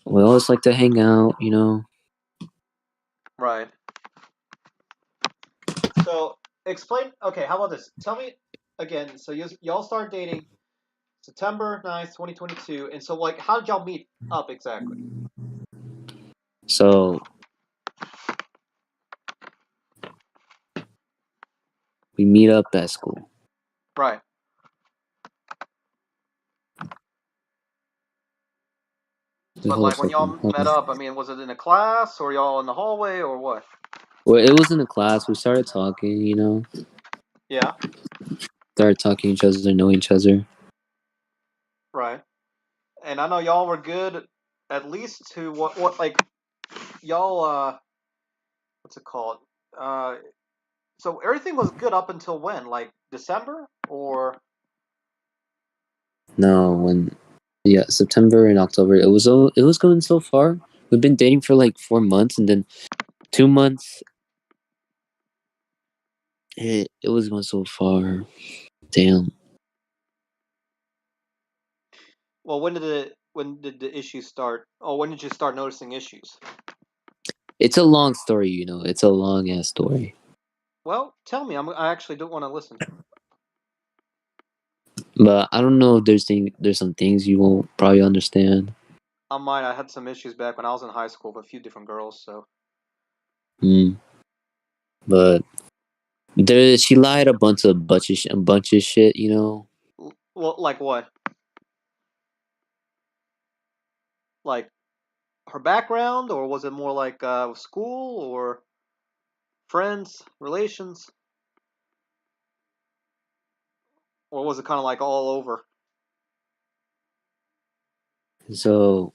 We always like to hang out, you know. Right. So explain. Okay, how about this? Tell me again. So y'all started dating September 9th, 2022, and so like, how did y'all meet up exactly? So we meet up at school. Right. Wait, But hold a like when second. y'all Hold met on. up, I mean, was it in a class or y'all in the hallway or what? Well, it was in the class. We started talking, you know. Yeah. Started talking to each other, knowing each other. Right. And I know y'all were good, at least to what like y'all what's it called? Uh, so everything was good up until when? Like December or No, when yeah, September and October. It was going so far. We've been dating for like 4 months, and then 2 months. It was going so far. Damn. well, when did the issues start? Oh, when did you start noticing issues? It's a long story, you know. It's a long ass story. Well, tell me. I actually don't want to listen. But I don't know if there's some things you won't probably understand. On mine, I had some issues back when I was in high school with a few different girls. So, Mm. But there, she lied a bunch of shit, you know. well, like what? Like her background, or was it more like school or friends, relations, or was it kind of like all over? So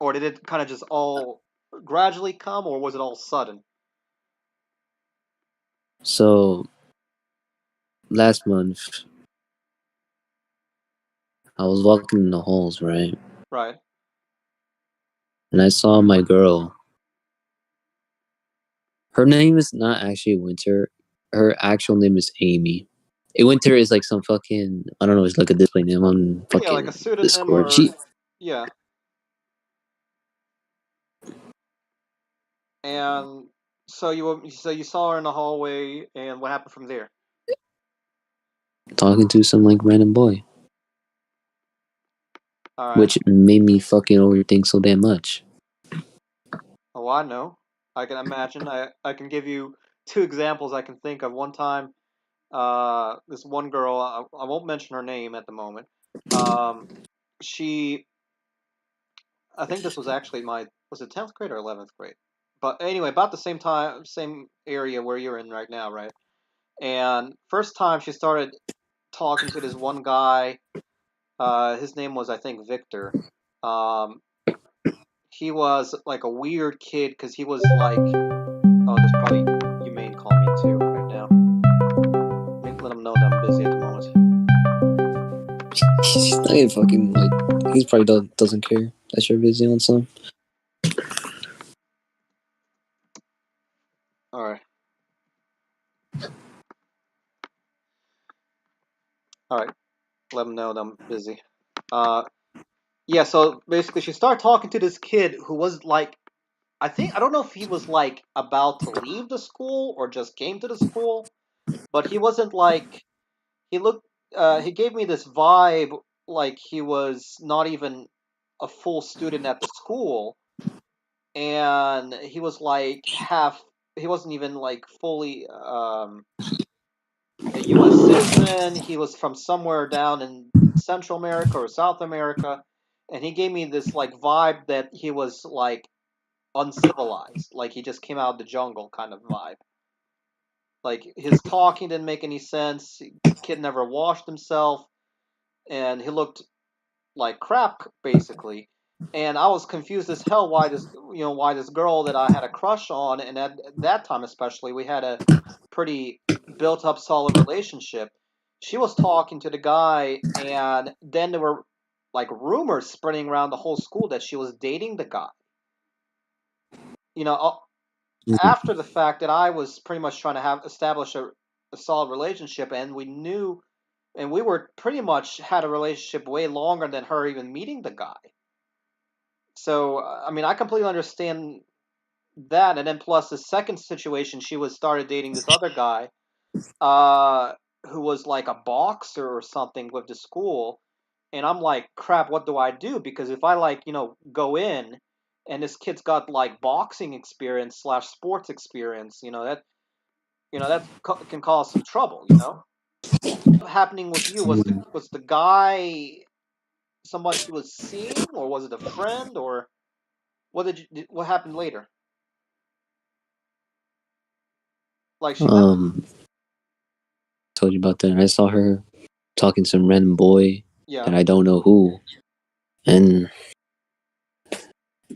Or did it kind of just all gradually come, or was it all sudden? so last month I was walking in the halls, right? Right. And I saw my girl. Her name is not actually Winter. Her actual name is Amy. Winter is like some fucking I don't know. It's like a display name on Yeah, like a fucking pseudonym Discord. or yeah. And so you saw her in the hallway, and what happened from there? Talking to some like random boy, All right. which made me fucking overthink so damn much. Oh, I know. I can imagine. I can give you two examples I can think of. One time, this one girl, I won't mention her name at the moment. Um, she, I think this was actually was it 10th grade or 11th grade? But anyway, about the same time, same area where you're in right now, right? And first time she started talking to this one guy. His name was, I think, Victor. Um, he was like a weird kid because he was like, oh, there's probably you may call me too right now. Let him know that I'm busy at the moment. He's not even fucking like he's probably doesn't care that you're busy on some. All right, all right. Let him know that I'm busy. Uh, yeah. So basically, she started talking to this kid who was like, I don't know if he was like about to leave the school or just came to the school, but he wasn't like he looked. He gave me this vibe like he was not even a full student at the school, and he was like half. He wasn't even like fully a U.S. citizen. He was from somewhere down in Central America or South America, and he gave me this like vibe that he was like uncivilized, like he just came out of the jungle kind of vibe. Like his talking didn't make any sense. Kid never washed himself, and he looked like crap basically. And I was confused as hell why this girl that I had a crush on, and at that time especially we had a pretty built up solid relationship. She was talking to the guy, and then there were like rumors spreading around the whole school that she was dating the guy. You know, after the fact that I was pretty much trying to have establish a solid relationship, and we knew, and we were pretty much had a relationship way longer than her even meeting the guy. So I mean, I completely understand that, and then plus the second situation, she was started dating this other guy, uh, who was like a boxer or something with the school, and I'm like, crap, what do I do? Because if I like, go in, and this kid's got like boxing experience slash sports experience, that can cause some trouble. Happening with you was the guy someone she was seeing, or was it a friend, or what happened later? Like she met. Um, told you about that. I saw her talking to some random boy Yeah. that I don't know who, and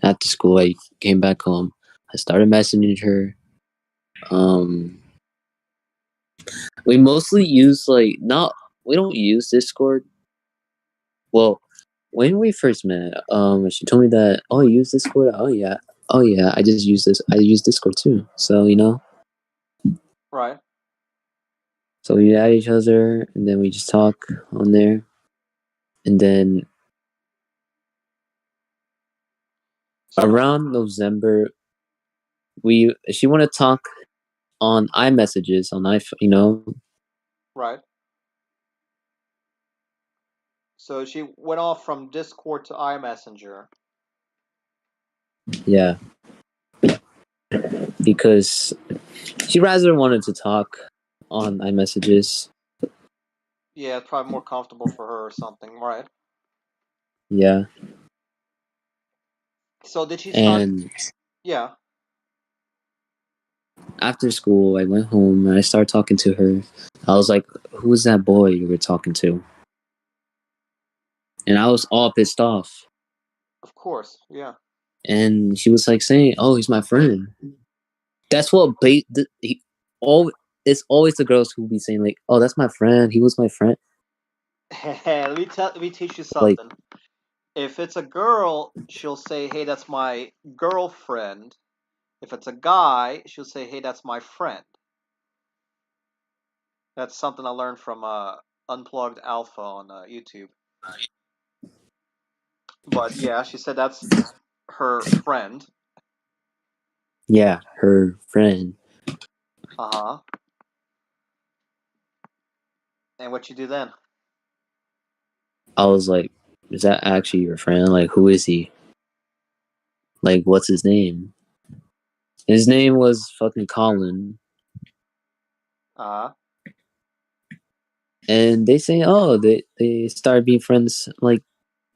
after school I came back home. I started messaging her. Um, we mostly use like not. We don't use Discord. Well, when we first met, she told me that, oh, you use Discord. Oh yeah. I just use this. I use Discord too. So Right. so we add each other, and then we just talk on there, and then So around November, she want to talk on iMessages on iPhone. right. So she went off from Discord to iMessenger. Yeah, because she rather wanted to talk on iMessages. Yeah, it's probably more comfortable for her or something, right? Yeah, So did she start? and Yeah. after school, I went home and I started talking to her. I was like, "Who's that boy you were talking to?" And I was all pissed off. Of course. Yeah. And she was like saying, "Oh, he's my friend." That's what all. It's always the girls who be saying like, "Oh, that's my friend. He was my friend." Let me teach you Like, something. If it's a girl, she'll say, "Hey, that's my girlfriend." If it's a guy, she'll say, "Hey, that's my friend." That's something I learned from Unplugged Alpha on YouTube. But yeah, she said that's her friend. yeah, her friend. Uh huh. And what you do then? I was like, "Is that actually your friend? Like, who is he? Like, what's his name?" His name was fucking Colin. Uh huh. And they say, "Oh, they started being friends like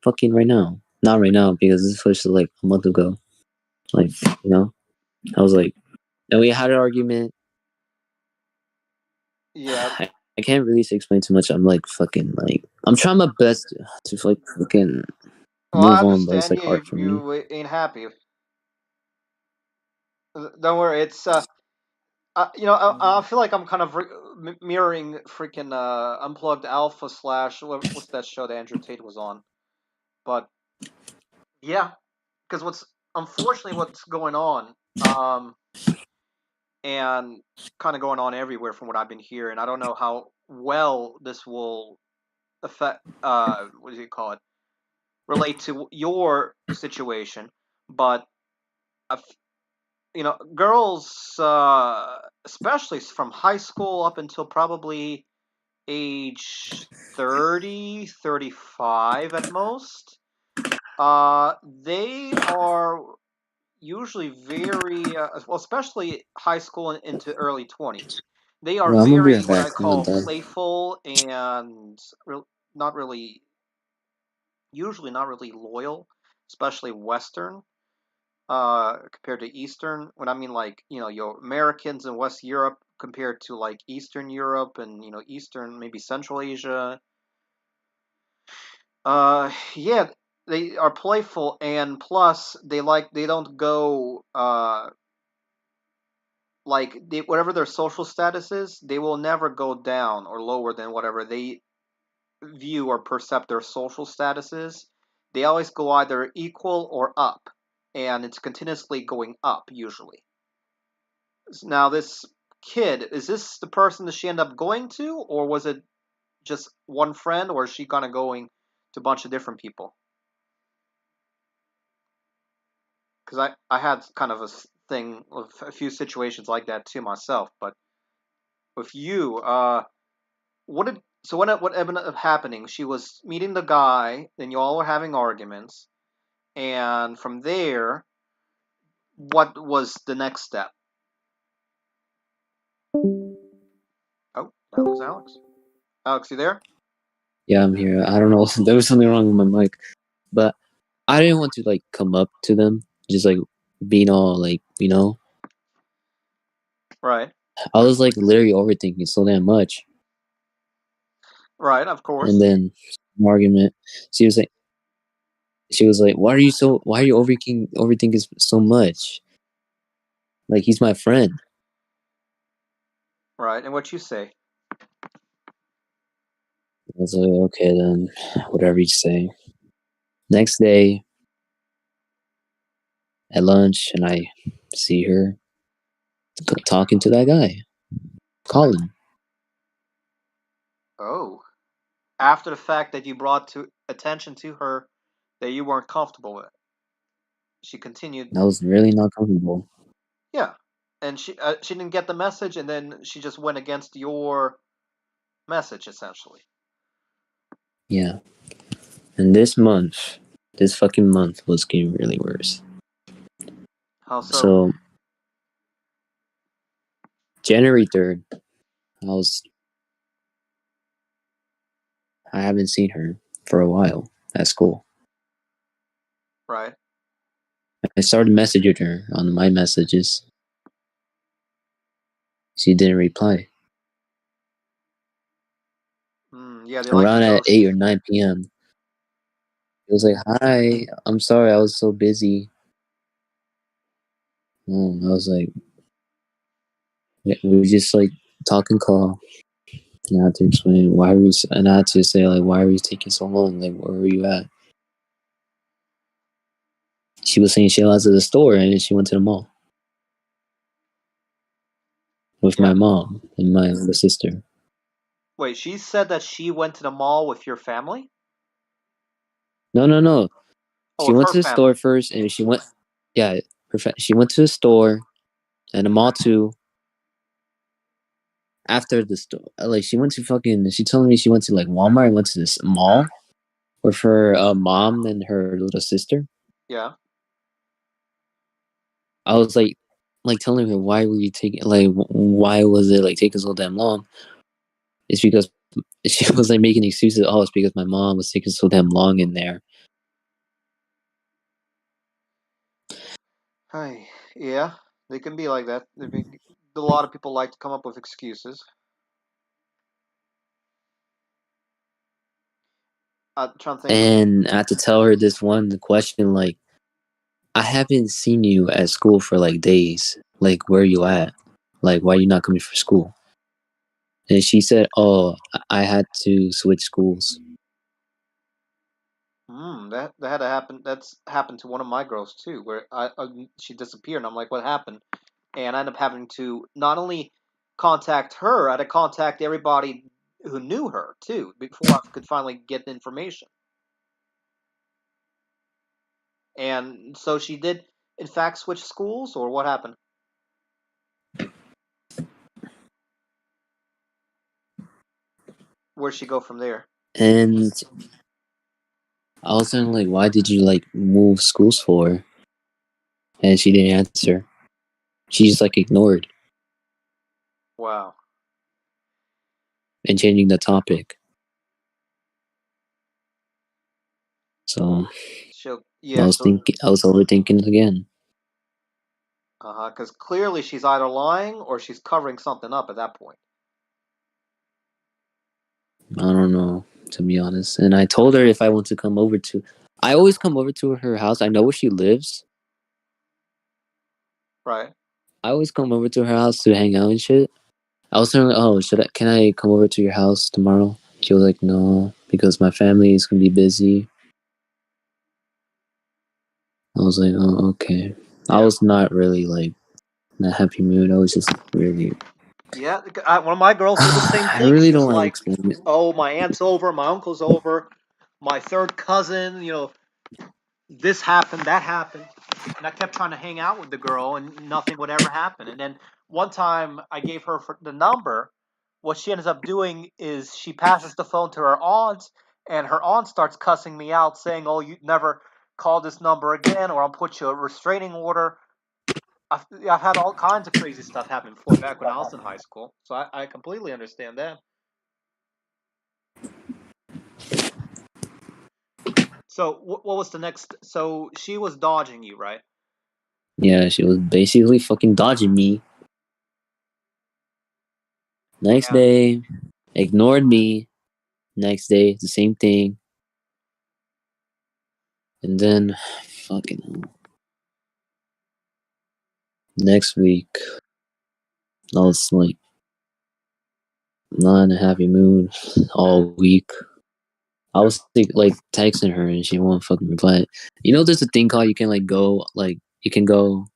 fucking right now." Not right now because this was like a month ago. Like, you know, I was like, and we had an argument. Yeah. I can't really explain too much. I'm like fucking like I'm trying my best to like fucking Well, I move on, but it's understand like hard you. for me. You ain't happy. Don't worry. It's I feel like I'm kind of mirroring freaking Unplugged Alpha slash what's that show that Andrew Tate was on? But yeah, because what's going on, um, and kind of going on everywhere from what I've been hearing. I don't know how well this will affect what do you call it, relate to your situation, but I girls, especially from high school up until probably age 30, 35 at most, they are usually very, well, especially high school and into early 20s. They are Well, I'm gonna be very, right what back. I I'm not call, done. playful and not really, usually not really loyal, especially Western compared to Eastern. When I mean like your Americans in West Europe compared to like Eastern Europe and Eastern maybe Central Asia. Yeah, they are playful, and plus they don't go like whatever their social status is, they will never go down or lower than whatever they view or perceive their social status is. They always go either equal or up, and it's continuously going up usually. Now, this kid, is this the person that she ended up going to, or was it just one friend, or is she kind of going to a bunch of different people? Because I had kind of a thing with a few situations like that too myself. But with you, what did so what ended up happening? She was meeting the guy, then you all were having arguments, and from there, what was the next step? Oh, that was Alex. Alex, you there? Yeah, I'm here. I don't know. There was something wrong with my mic, but I didn't want to like come up to them, just like being all like, Right, I was like literally overthinking so damn much. right, of And course. then argument, she was like, why are you overthinking so much? Like he's my friend. Right, and what you say? I was like, okay then, whatever you say. Next day at lunch, and I see her talking to that guy, Colin. Oh, after the fact that you brought to attention to her that you weren't comfortable with, she continued. I was really not comfortable. Yeah, and she didn't get the message, and then she just went against your message essentially. Yeah. And this fucking month was getting really worse. How so? So January 3rd, I haven't seen her for a while at school. Right. I started messaging her on my messages. She didn't reply. Yeah, they like to Around at ghost. 8 or 9 p.m., it was like, hi, I'm sorry, I was so busy. I was like, we just like talking call. And I had to explain and I had to say like, why are you taking so long? Like, where were you at? She was saying she went to the store and she went to the mall with Yeah. my mom and my older sister. Wait, she said that she went to the mall with your family? No. Oh, She with went her to the store family. first, and yeah, she went to the store and the mall too. After the store, like she told me she went to like Walmart and went to this mall with her mom and her little sister. Yeah. I was like telling her, why were you taking, like, why was it like taking so damn long? It's because she was like making excuses. Oh, it's because my mom was taking so damn long in there. Hi. Yeah, they can be like that. A lot of people like to come up with excuses. I'm trying to think. And I had to tell her this one question, like, I haven't seen you at school for like days. Like, where are you at? Like, why are you not coming for school? And she said, oh, I had to switch schools. That had to happen. That's happened to one of my girls too, where she disappeared, and I'm like, what happened? And I ended up having to not only contact her, I had to contact everybody who knew her too before I could finally get the information. And so she did, in fact, switch schools, or what happened? Where'd she go from there? And I was saying, like, why did you like move schools for? And she didn't answer. She just like ignored Wow. and changing the topic. So Yeah, so I was overthinking again. because clearly she's either lying or she's covering something up at that point. I don't know, to be honest. And I told her if I want to come over to, I always come over to her house. I know where she lives. Right. I always come over to her house to hang out and shit. I was telling her, oh, can I come over to your house tomorrow? She was like, no, because my family is gonna be busy. I was like, oh, okay. I Yeah. was not really like in a happy mood. I was just really. Yeah, one of my girls did the same I thing. really She don't was want to like, explain it. "Oh, my aunt's over, my uncle's over, my third cousin. This happened, that happened." And I kept trying to hang out with the girl, and nothing would ever happen. And then one time, I gave her the number. What she ends up doing is she passes the phone to her aunt, and her aunt starts cussing me out, saying, "Oh, you never call this number again, or I'll put you a restraining order." I've had all kinds of crazy stuff happen before back when I was in high school, so I completely understand that. So what was the next? So she was dodging you, right? Yeah, she was basically fucking dodging me. Next Yeah. day, ignored me. Next day, the same thing. And then, fucking next week, I was like not in a happy mood all week. I was like texting her and she won't fucking reply. You know, there's a thing called you can you can go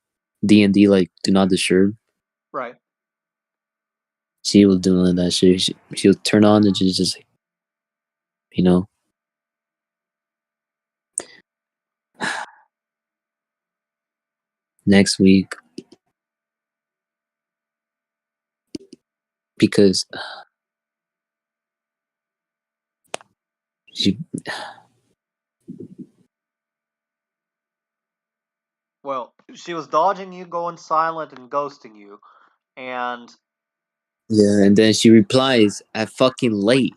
D&D like do not disturb. Right. She was doing that shit. She would turn on and just you know. Next week because she Well, she was dodging you, going silent, and ghosting you, and yeah, and then she replies at fucking late.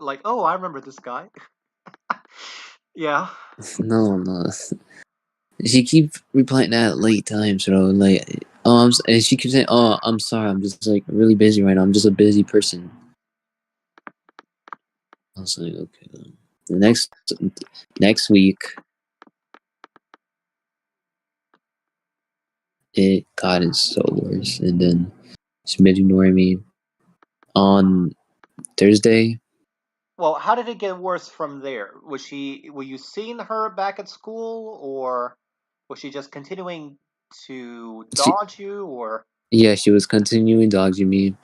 like, "Oh, I remember this guy." Yeah. No. She keeps replying at late times, bro. Like, and she keeps saying, "Oh, I'm sorry. I'm just like really busy right now. I'm just a busy person." I was like, okay. Then. The next week, it got so worse, and then she been ignoring me on Thursday. Well, how did it get worse from there? Were you seeing her back at school, or was she just continuing to She, dodge you, or? yeah, she was continuing dodging me,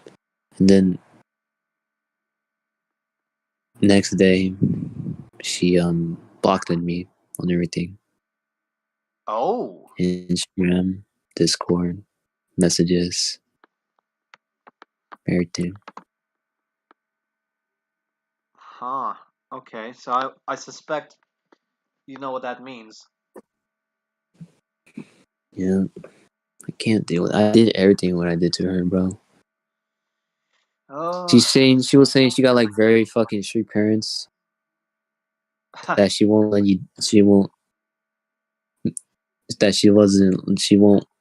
and then next day, she blocked me on everything. Oh. Instagram, Discord, messages, everything. Huh. Okay, so I suspect you know what that means. Yeah, I can't deal with it. I did everything what I did to her, bro. Oh. She was saying she got like very fucking strict parents that she won't let you, she won't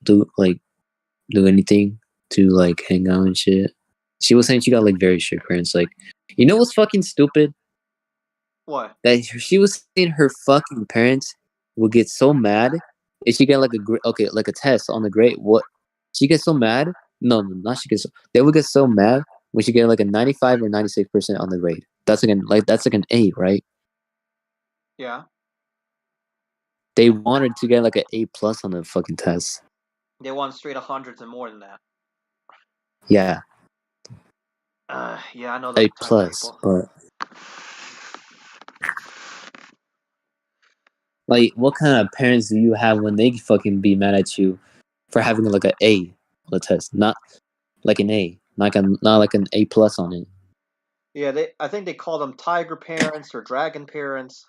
do anything to like hang out and shit. She was saying she got like very strict parents. Like, you know what's fucking stupid? What? That she was saying her fucking parents would get so mad if she get like like a test on the grade. What she gets so mad? No, not she gets. They would get so mad when she get like a 95 or 96% on the grade. That's like an A, right? Yeah. They wanted to get like an A plus on the fucking test. They want straight hundreds and more than that. Yeah, Yeah, I know those A type of plus. people. But like, what kind of parents do you have when they fucking be mad at you for having like an A on the test, not like an A, not like an A plus on it? Yeah, I think they call them tiger parents or dragon parents.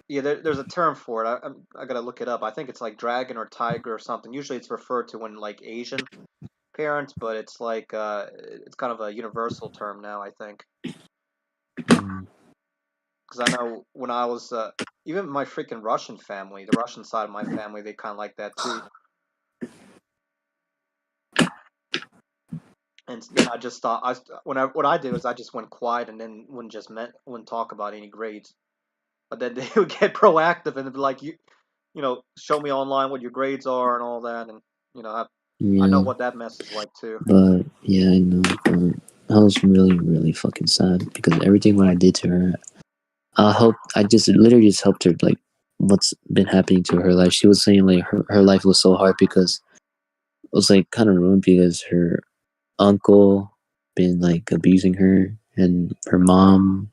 Yeah, there's a term for it. I gotta look it up. I think it's like dragon or tiger or something. Usually, it's referred to when like Asian parents, but it's like it's kind of a universal term now. I think Mm, because I know when I was even my freaking Russian family, the Russian side of my family, they kind of like that too. And then I just thought what I did was I just went quiet and then wouldn't talk about any grades. But then they would get proactive and be like, show me online what your grades are and all that, and I know yeah, what that mess is like too. but yeah, I know. But I was really, really fucking sad because everything what I did to her, I just literally just helped her like what's been happening to her life. She was saying like her life was so hard because it was like kind of ruined because her uncle been like abusing her and her mom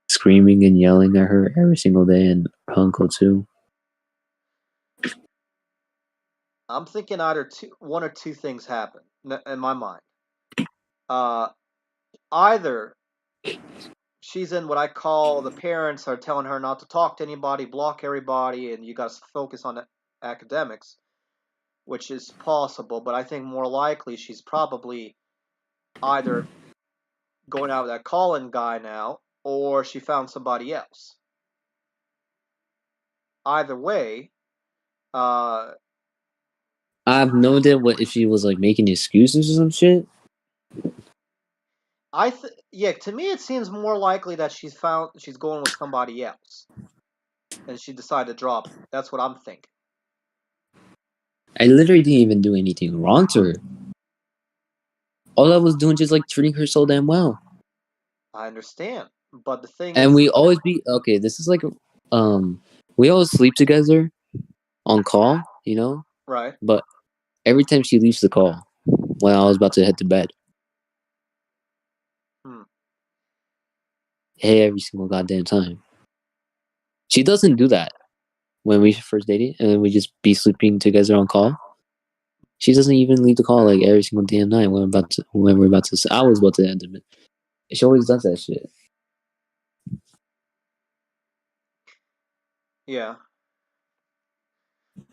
screaming and yelling at her every single day and her uncle too. I'm thinking either one or two things happen in my mind. Uh, Either she's in what I call the parents are telling her not to talk to anybody, block everybody, and you got to focus on the academics, which is possible. But I think more likely she's probably either going out with that Colin guy now, or she found somebody else. Either way, uh, I have no idea what if she was like making excuses or some shit. yeah, to me it seems more likely that she's going with somebody else, and she decided to drop it. That's what I'm thinking. I literally didn't even do anything wrong to her. All I was doing just like treating her so damn well. I understand, but the thing And is, we always be okay. This is like, we always sleep together on call, you know. right? But every time she leaves the call when I was about to head to bed, Hmm. hey, every single goddamn time. She doesn't do that when we first dated, and then we just be sleeping together on call. She doesn't even leave the call like every single damn night when we're about to. I was about to end it. She always does that shit. Yeah.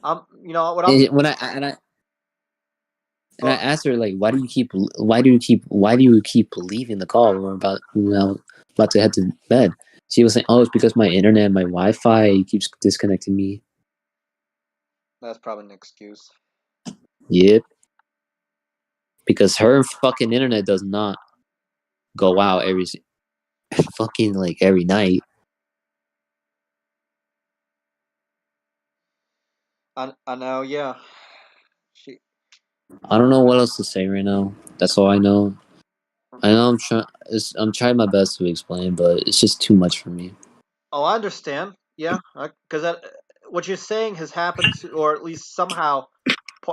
You know what I'm. And when I and I and I Uh, asked her like, why do you keep leaving the call when we're about to head to bed? She was saying, oh, it's because my internet, my Wi-Fi keeps disconnecting me. that's probably an excuse. Yep, because her fucking internet does not go out every fucking like every night. I know. Yeah. She. I don't know what else to say right now. That's all I know. I know I'm trying my best to explain, but it's just too much for me. Oh, I understand. Yeah, because that what you're saying has happened to, or at least somehow,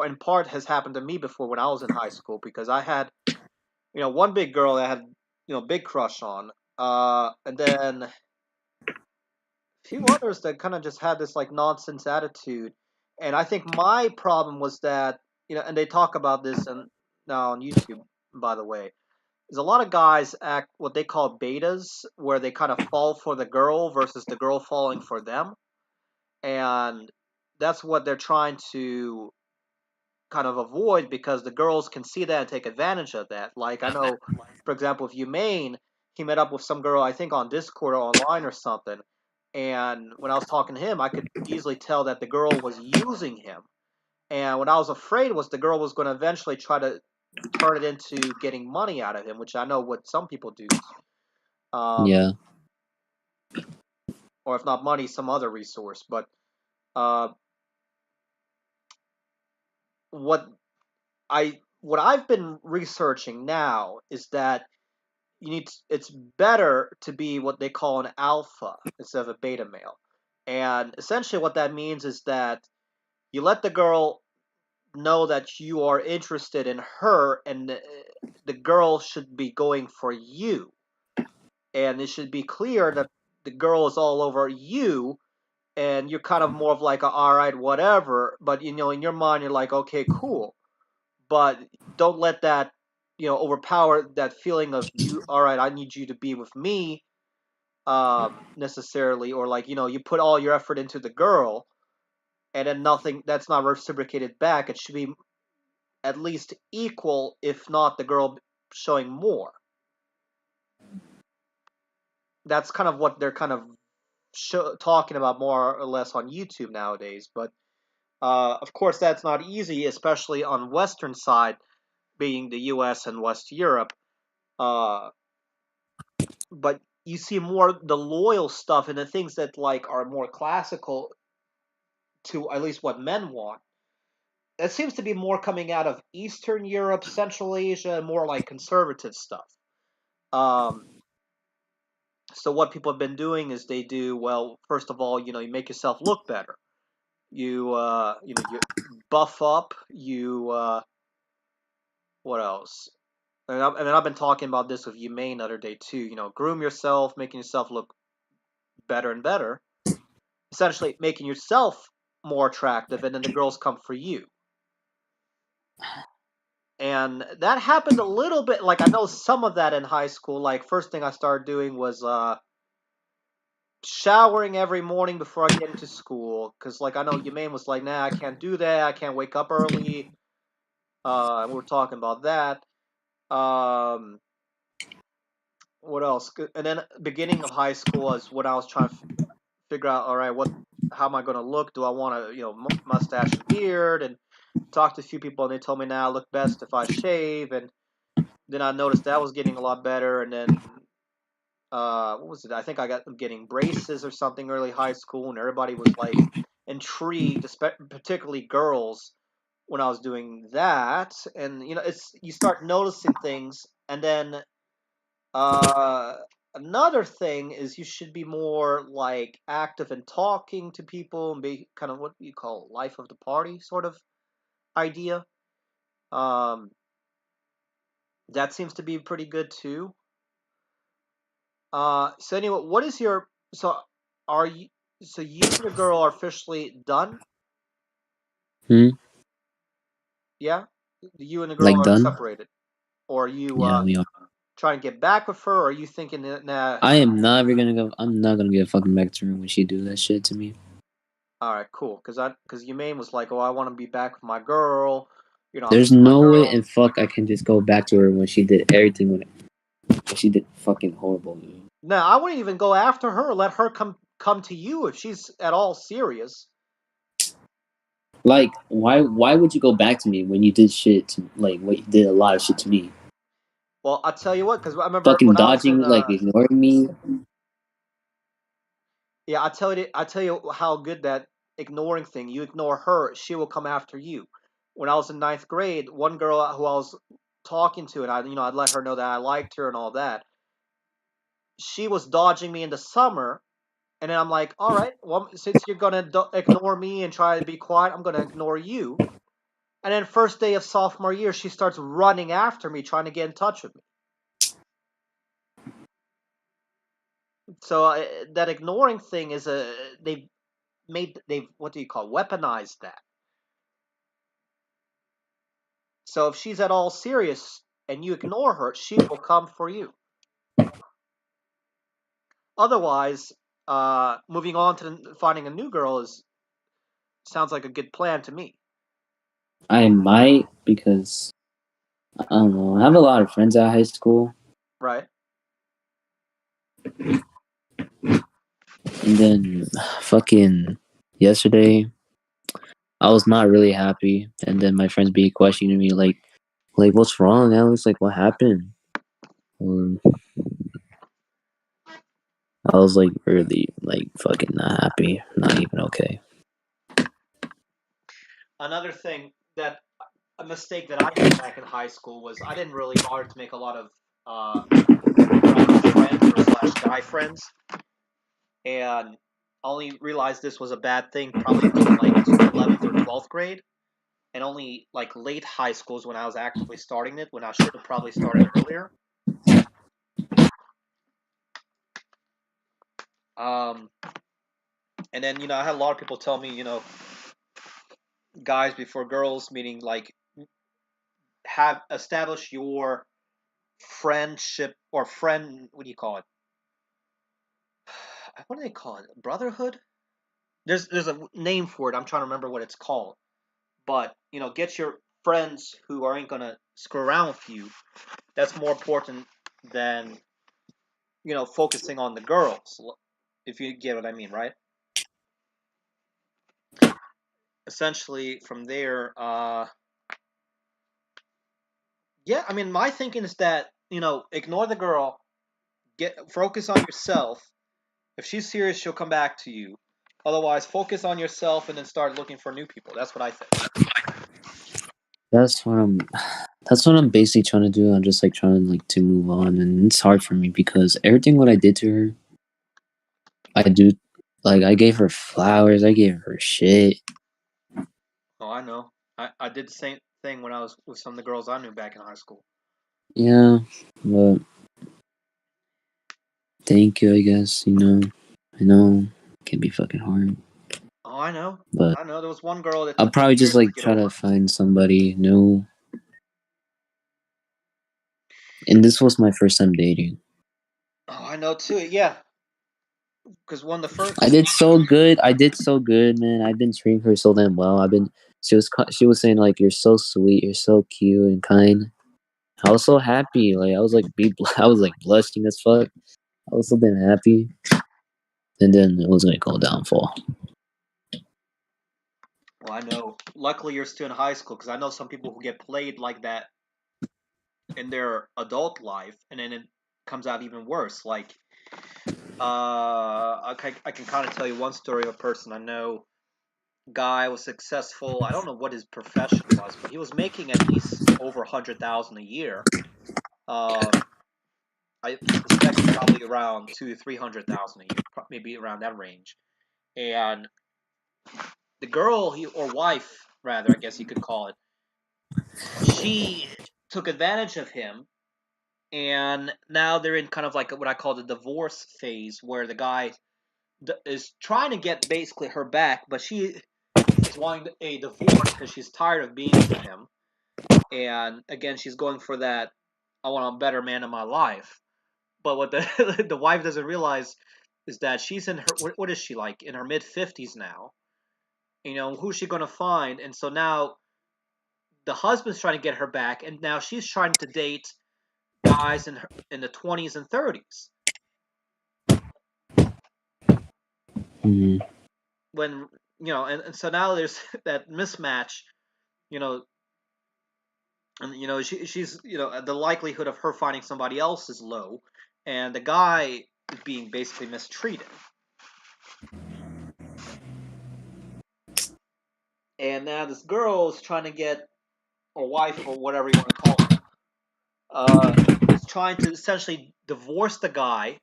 in part, has happened to me before when I was in high school. Because I had, one big girl that I had, big crush on. And then a few others that kind of just had this like nonsense attitude. And I think my problem was that, and they talk about this and now on YouTube, by the way, is a lot of guys act what they call betas, where they kind of fall for the girl versus the girl falling for them. And that's what they're trying to kind of avoid because the girls can see that and take advantage of that. Like I know, for example, if Humane, he met up with some girl I think on Discord or online or something, and when I was talking to him, I could easily tell that the girl was using him. And what I was afraid was the girl was going to eventually try to turn it into getting money out of him, which I know what some people do, um, Yeah, or if not money, some other resource. But uh, what what I've been researching now is that it's better to be what they call an alpha instead of a beta male. And essentially what that means is that you let the girl know that you are interested in her and the girl should be going for you. And it should be clear that the girl is all over you and you're kind of more of like all right, whatever, but in your mind you're like okay, cool, but don't let that overpower that feeling of you. All right, I need you to be with me, necessarily, or like you put all your effort into the girl, and then nothing that's not reciprocated back. It should be at least equal, if not the girl showing more. That's kind of what they're kind of talking about more or less on YouTube nowadays. But of course, that's not easy, especially on Western side, being the U.S. and West Europe. Uh, but you see more the loyal stuff and the things that like are more classical to at least what men want. That seems to be more coming out of Eastern Europe, Central Asia, more like conservative stuff. Um, So what people have been doing is they do, well, first of all, you make yourself look better. You buff up. What else? And then I've been talking about this with Yumaine the other day too. Groom yourself, making yourself look better and better. Essentially, making yourself more attractive, and then the girls come for you. And that happened a little bit. Like, I know some of that in high school. Like, first thing I started doing was showering every morning before I get into school. Because, like, I know Yumaine was like, nah, I can't do that. I can't wake up early. And we were talking about that. What else? And then beginning of high school was when I was trying to figure out, all right, how am I going to look? Do I want mustache and beard? And talked to a few people, and they told me now I look best if I shave. And then I noticed that was getting a lot better. And then what was it? I think I got getting braces or something early high school, and everybody was like intrigued, particularly girls, when I was doing that. And you start noticing things, and then another thing is you should be more like active in talking to people and be kind of what you call life of the party sort of idea. Um, that seems to be pretty good too. So anyway, what is your so are you so you and your girl are officially done? Hmm? Yeah, you and the girl Like are done? separated, or are you Yeah, we are. trying to get back with her, or are you thinking that nah? I am never gonna go. I'm not gonna get fucking back to her when she do that shit to me. All right, cool. Because Yumaine was like, oh, I want to be back with my girl. I There's miss my no way girl. in fuck I can just go back to her when she did everything when she did fucking horrible. Dude. No, I wouldn't even go after her. Let her come to you if she's at all serious. Like, why would you go back to me when you did shit to, like what you did a lot of shit to me? Well, I'll tell you what, because I remember Fucking when I was dodging, in like ignoring me. yeah, I tell you how good that ignoring thing. You ignore her, she will come after you. When I was in ninth grade, one girl who I was talking to, and I'd let her know that I liked her and all that. She was dodging me in the summer, and then I'm like, all right, well, since you're gonna ignore me and try to be quiet, I'm gonna ignore you. And then first day of sophomore year, she starts running after me, trying to get in touch with me. So that ignoring thing is they've what do you call weaponized that. So if she's at all serious and you ignore her, she will come for you. Otherwise, moving on to finding a new girl sounds like a good plan to me. I might because I don't know. I have a lot of friends at high school, Right? and then fucking yesterday I was not really happy, and then my friends be questioning me like what's wrong, Alex? Like what happened? Um, I was like really like fucking not happy, not even okay. Another thing that a mistake that I did back in high school was I didn't really bother to make a lot of girl friends or slash guy friends, and I only realized this was a bad thing probably until like 11th or 12th grade, and only like late high schools when I was actively starting it when I should have probably started earlier. Um, and then I had a lot of people tell me guys before girls, meaning like have established your friendship or friend. What do you call it? What do they call it? Brotherhood? There's a name for it. I'm trying to remember what it's called. But get your friends who aren't gonna screw around with you. That's more important than focusing on the girls. If you get what I mean, right? Essentially, from there, yeah. I mean, my thinking is that ignore the girl, get focus on yourself. If she's serious, she'll come back to you. Otherwise, focus on yourself and then start looking for new people. That's what I think. That's what I'm. That's what I'm basically trying to do. I'm just like trying like to move on, and it's hard for me because everything what I did to her, I do. Like, I gave her flowers. I gave her shit. Oh, I know. I did the same thing when I was with some of the girls I knew back in high school. Yeah, but thank you, I guess. I know it can be fucking hard. Oh, I know. But I know. There was one girl that I'll took me probably just years to like get try to over. find somebody new. And this was my first time dating. Oh, I know too. Yeah, because one of the first. I did so good. Man. I've been treating her so damn well. She was saying like, you're so sweet, you're so cute and kind. I was so happy. Like, I was like I was like blushing as fuck. I was so damn happy. And then it was like go downfall. Well, I know. Luckily, you're still in high school because I know some people who get played like that in their adult life, and then it comes out even worse. Like, I can kind of tell you one story of a person I know. Guy was successful. I don't know what his profession was, but he was making at least over 100,000 a year. I suspect probably around 200,000 to 300,000 a year, maybe around that range. And the girl, or wife, rather, I guess you could call it, she took advantage of him, and now they're in kind of like what I call the divorce phase, where the guy is trying to get basically her back, but she is wanting a divorce because she's tired of being with him. And again, she's going for that "I want a better man in my life." But what the the wife doesn't realize is that she's in her, what is she, like in her mid 50s now? Who's she gonna find? And so now the husband's trying to get her back, and now she's trying to date guys in the 20s and 30s. Mm-hmm. When and so now there's that mismatch, you know, and she's the likelihood of her finding somebody else is low, and the guy is being basically mistreated. And now this girl is trying to get, or wife, or whatever you want to call it, is trying to essentially divorce the guy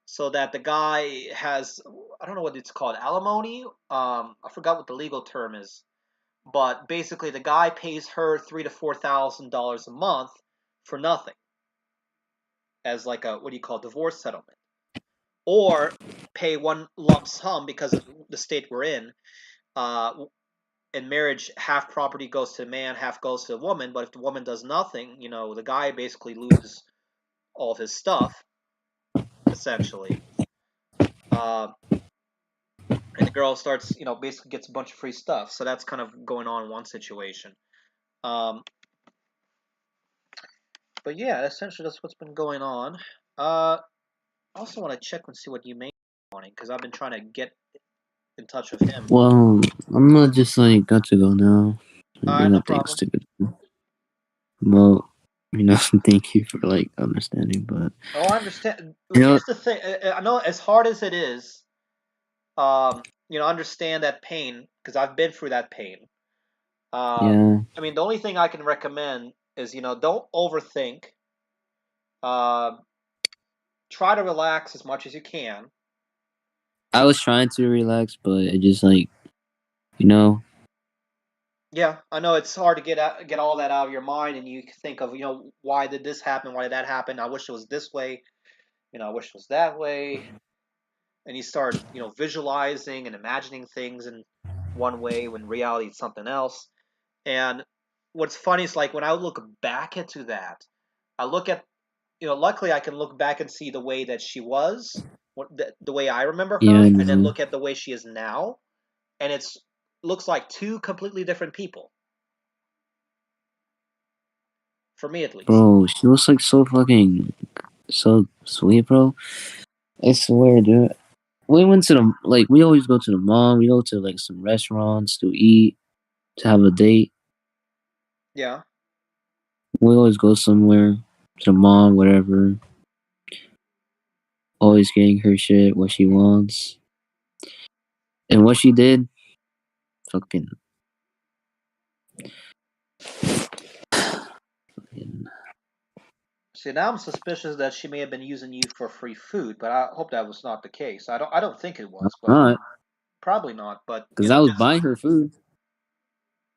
so that the guy has, I don't know what it's called, alimony. I forgot what the legal term is, but basically the guy pays her $3,000 to $4,000 a month for nothing, as like a, what do you call, divorce settlement, or pay one lump sum because of the state we're in. In marriage, half property goes to the man, half goes to the woman. But if the woman does nothing, the guy basically loses all of his stuff, essentially. Uh, and the girl starts, basically gets a bunch of free stuff. So that's kind of going on in one situation. Um, but yeah, essentially that's what's been going on. I also want to check and see what you made morning, because I've been trying to get in touch with him. Well, I'm not just like got to go now. All I right, no got things problem. to do. Well, thank you for like understanding, but Oh, I understand. you know, Here's the thing. I know, as hard as it is, understand that pain, because I've been through that pain. yeah, I mean, the only thing I can recommend is, don't overthink. Uh, Try to relax as much as you can. I was trying to relax, but it just like you know, Yeah, I know it's hard to get all that out of your mind, and you think of, why did this happen? Why did that happen? I wish it was this way. I wish it was that way. And you start, visualizing and imagining things in one way when reality is something else. And what's funny is, like, when I look back into that, I look at, luckily I can look back and see the way that she was, the way I remember yeah, her, I and then know, look at the way she is now, and it's looks like two completely different people, for me at least. bro. She was like so fucking so sweet, bro. I swear, dude. We went to the we always go to the mall. We go to like some restaurants to eat, to have a date. Yeah. We always go somewhere to the mall, whatever. Always getting her shit, what she wants, and what she did. Fucking, fucking See, now I'm suspicious that she may have been using you for free food, but I hope that was not the case. I don't think it was, but Not probably not. But because I was buying her food.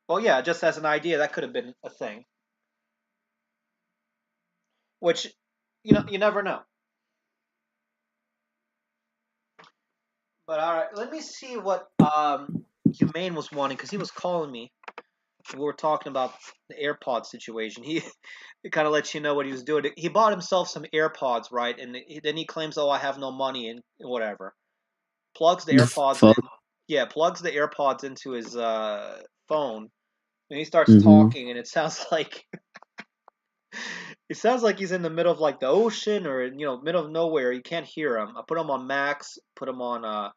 well, yeah, just as an idea, that could have been a thing. Which, you never know. But all right, let me see what Humane was wanting because he was calling me. We were talking about the AirPod situation. He it kind of lets you know what he was doing. He bought himself some AirPods, right? And then he claims, "Oh, I have no money," and whatever. Plugs the AirPods Fuck. in. Yeah, plugs the AirPods into his phone, and he starts Mm-hmm. talking, and it sounds like he's in the middle of like the ocean or middle of nowhere. You can't hear him. I put him on max, put him on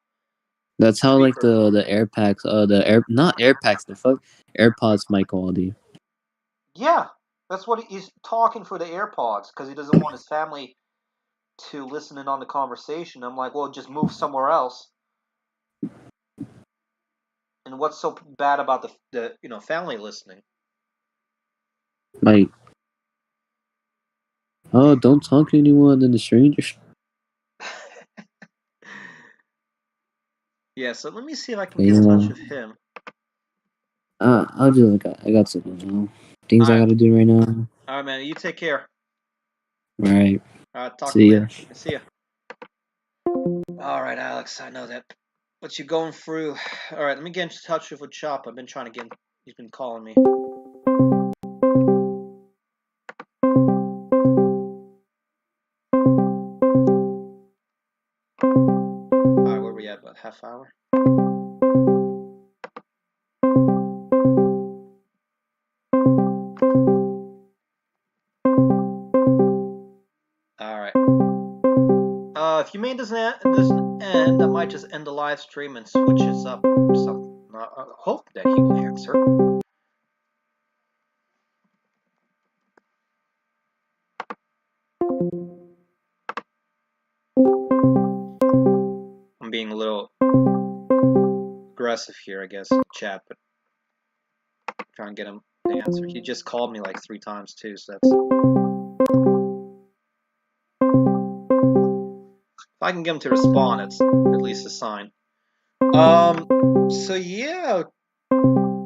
That's how like speaker. the AirPacks, the air not AirPacks, the fuck AirPods mic quality. Yeah, that's what he's talking for the AirPods because he doesn't want his family to listen in on the conversation. I'm like, well, just move somewhere else. And what's so bad about the family listening? Like, oh, don't talk to anyone than the strangers. Yeah, so let me see if I can get in touch Yeah. with him. I'll do like I got some things All I right, gotta do right now. all right, man. You take care. All right. Talk to you See later. ya. See ya. All right, Alex. I know that what you're going through. All right, let me get in touch with Chop. I've been trying to get. He's been calling me. All right, where we at? About half hour. All right. If Humane doesn't end, I might just end the live stream and switch this up. Something. I hope that he will answer. I'm being a little aggressive here, I guess, in chat, but I'm trying to get him to answer. He just called me like 3 times too, so that's. If I can get him to respond, it's at least a sign. So yeah,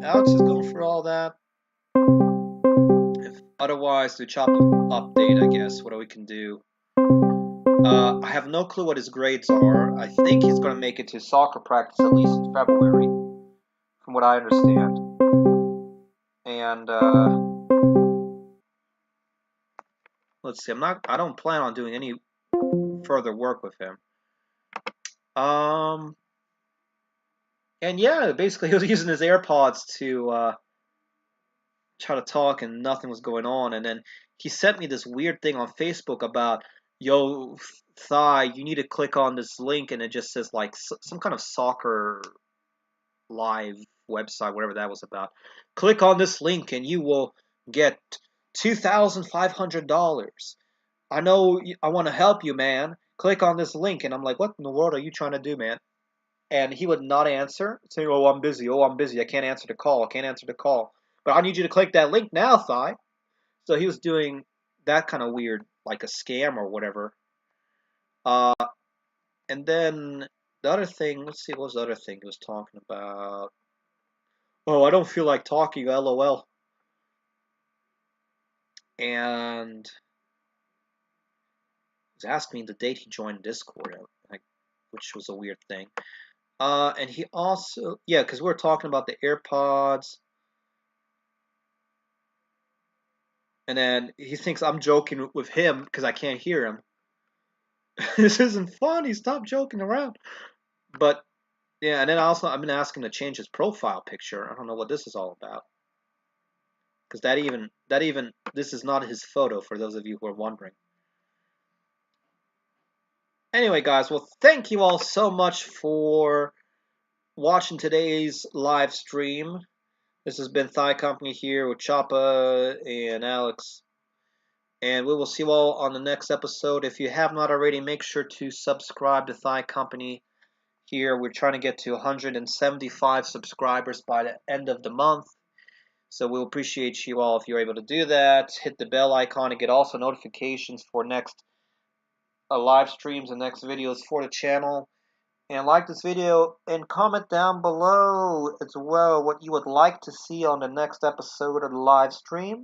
Alex is going for all that. If otherwise, to chop update, I guess, what we can do. I have no clue what his grades are. I think he's going to make it to soccer practice at least in February, from what I understand. And let's see. I don't plan on doing any further work with him. And yeah, basically he was using his AirPods to try to talk, and nothing was going on. And then he sent me this weird thing on Facebook about, yo, Thigh, you need to click on this link, and it just says like some kind of soccer live website, whatever that was about. Click on this link, and you will get $2,500. I know I want to help you, man. Click on this link, and I'm like, what in the world are you trying to do, man? And he would not answer, saying, "Oh, I'm busy. Oh, I'm busy. I can't answer the call. I can't answer the call. But I need you to click that link now, Thigh." So he was doing that kind of weird, like a scam or whatever. And then the other thing, let's see, what was the other thing he was talking about? Oh, I don't feel like talking, LOL. And he was asking me the date he joined Discord, which was a weird thing. And he also, yeah, because we were talking about the AirPods. And then he thinks I'm joking with him because I can't hear him. This isn't funny. Stop joking around. But yeah, and then I've been asking him to change his profile picture. I don't know what this is all about. Because this is not his photo, for those of you who are wondering. Anyway, guys, well, thank you all so much for watching today's live stream. This has been Thigh Company here with Choppa and Alex. And we will see you all on the next episode. If you have not already, make sure to subscribe to Thigh Company here. We're trying to get to 175 subscribers by the end of the month. So we'll appreciate you all if you're able to do that. Hit the bell icon to get also notifications for next live streams and next videos for the channel. And like this video and comment down below as well what you would like to see on the next episode of the live stream.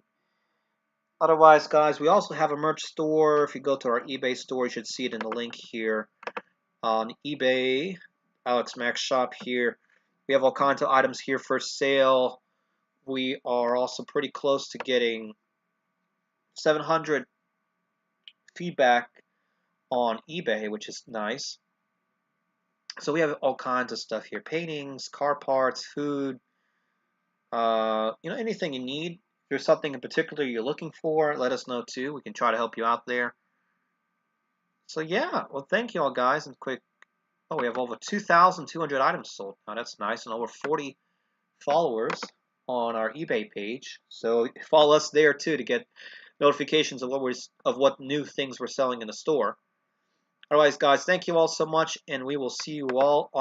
Otherwise, guys, we also have a merch store. If you go to our eBay store, you should see it in the link here on eBay. Alex Max Shop here. We have all kinds of items here for sale. We are also pretty close to getting 700 feedback on eBay, which is nice. So we have all kinds of stuff here: paintings, car parts, food. Anything you need. If there's something in particular you're looking for, let us know too. We can try to help you out there. So yeah, well, thank you all, guys. And quick, we have over 2,200 items sold. Now that's nice, and over 40 followers on our eBay page. So follow us there too to get notifications of what new things we're selling in the store. Otherwise, guys, thank you all so much, and we will see you all on